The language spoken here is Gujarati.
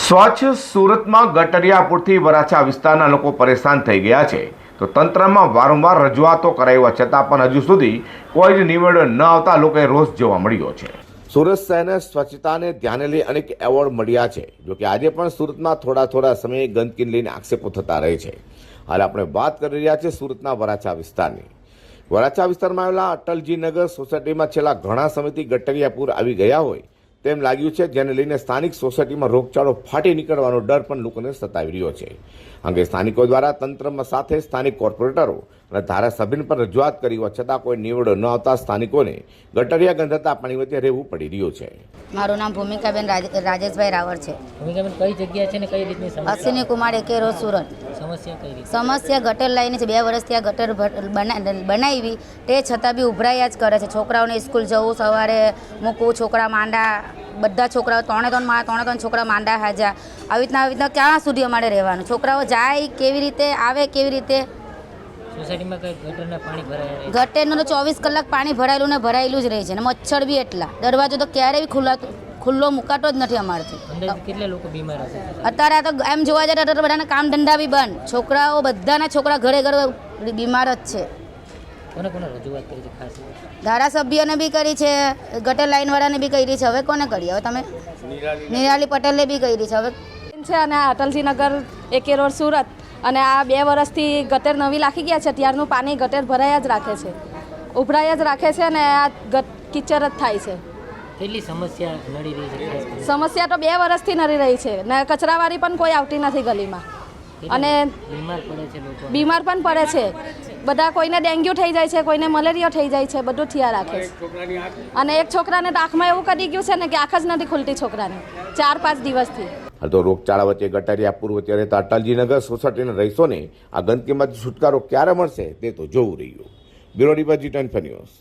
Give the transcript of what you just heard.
સ્વચ્છ સુરતમાં ગટરિયાપુરથી વરાછા વિસ્તારના લોકો પરેશાન થઈ ગયા છે તો તંત્રમાં વારંવાર રજૂઆતો કરાવ્યા છતાં પણ હજુ સુધી કોઈ જ નિવેડો ન આવતા લોકોએ રોષ જોવા મળ્યો છે। સુરત શહેરને સ્વચ્છતાને ધ્યાને લઈ અનેક એવોર્ડ મળ્યા છે, જોકે આજે પણ સુરતમાં થોડા સમયે ગંદકીને લઈને આક્ષેપો થતા રહે છે। હાલ આપણે વાત કરી રહ્યા છીએ સુરતના વરાછા વિસ્તારની। વરાછા વિસ્તારમાં આવેલા અટલજી નગર સોસાયટીમાં છેલ્લા ઘણા સમયથી ગટરિયાપુર આવી ગયા હોય તેમ લાગ્યું છે, જેને લઈને સ્થાનિક સોસાયટીમાં રોગચાળો ફાટી નીકળવાનો ડર પણ લોકોને સતાવી રહ્યો છે। અંગે સ્થાનિકો દ્વારા તંત્રમાં સાથે સ્થાનિક કોર્પોરેટરો અને ધારાસભ્યને પણ રજૂઆત કરી હોવા છતાં કોઈ નિવેડો ન આવતા સ્થાનિકોને ગટરિયા ગંધાતા પાણી વચ્ચે રહેવું પડી રહ્યું છે। મારું નામ ભૂમિકાબેન રાજેશભાઈ રાવળ છે। ભૂમિકાબેન કઈ જગ્યા છે ને કઈ રીતની સમસ્યા? અશ્વિની કુમાર એકે રોજ સુરત। સમસ્યા કઈ રીતે? સમસ્યા ગટર લાઈન છે। 2 વર્ષથી આ ગટર બનાવી તે છતાં બી ઉભરાયા જ કરે છે। છોકરાઓને સ્કૂલ જવું, સવારે મૂકવું, છોકરા માંડા, બધા છોકરાઓ ત્રણે છોકરા માંડા હાજા। આવી રીતના ક્યાં સુધી અમારે રહેવાનું? છોકરાઓ જાય કેવી રીતે, આવે કેવી રીતે? સોસાયટીમાં કઈ ગટરના પાણી ભરાયા રહે? ગટરનું તો 24 કલાક પાણી ભરાયેલું ને ભરાયેલું જ રહે છે ને મચ્છર બી એટલા। દરવાજો તો ક્યારેય બી ખુલ્લો મુકાતો જ નથી અમારથી। અંદાજે કેટલા લોકો બીમાર હશે? અત્યારે આ તો એમ જોવા જાય તો બધાના કામ ધંધા બી બંધ, છોકરાઓ બધાના છોકરા ઘરે બીમાર જ છે। કોને રજૂઆત કરી છે ખાસ? ધારાસભ્યને બી કરી છે, ગટર લાઈનવાળાને બી કરી છે। હવે કોને કરી? હવે તમે નિરાલી પટેલને બી કરી છે। હવે છે અને આ અટલજી નગર એકે રોડ સુરત અને આ 2 વર્ષથી ગટર નવી લાખી ગયા છે, ત્યારનું પાણી ગટર ભરાયા જ રાખે છે, ઉભરાયા જ રાખે છે અને આ કિચડ જ થાય છે। કેટલી સમસ્યા નડી રહી છે ખાસ કરીને? સમસ્યા તો 2 વર્ષથી નડી રહી છે ને કચરાવાળી પણ કોઈ આવતી નથી ગલીમાં અને બીમાર પડે છે લોકો? બીમાર પણ પડે છે બધા। કોઈને ડેન્ગ્યુ થઈ જાય છે, કોઈને મલેરિયા થઈ જાય છે, બધું થયા રાખે છે। અને એક છોકરાને તો આંખમાં એવું કરી ગયું છે ને કે આંખ જ નથી ખુલતી છોકરાને 4-5 દિવસથી। હાલ તો રોગચાળા વચ્ચે ગટરિયાપુર વચ્ચે રહેતા અટલજી નગર સોસાયટીના રહીશોને આ ગંદકીમાંથી છુટકારો ક્યારે મળશે તે તો જોવું રહ્યું। Bureau report G24 news.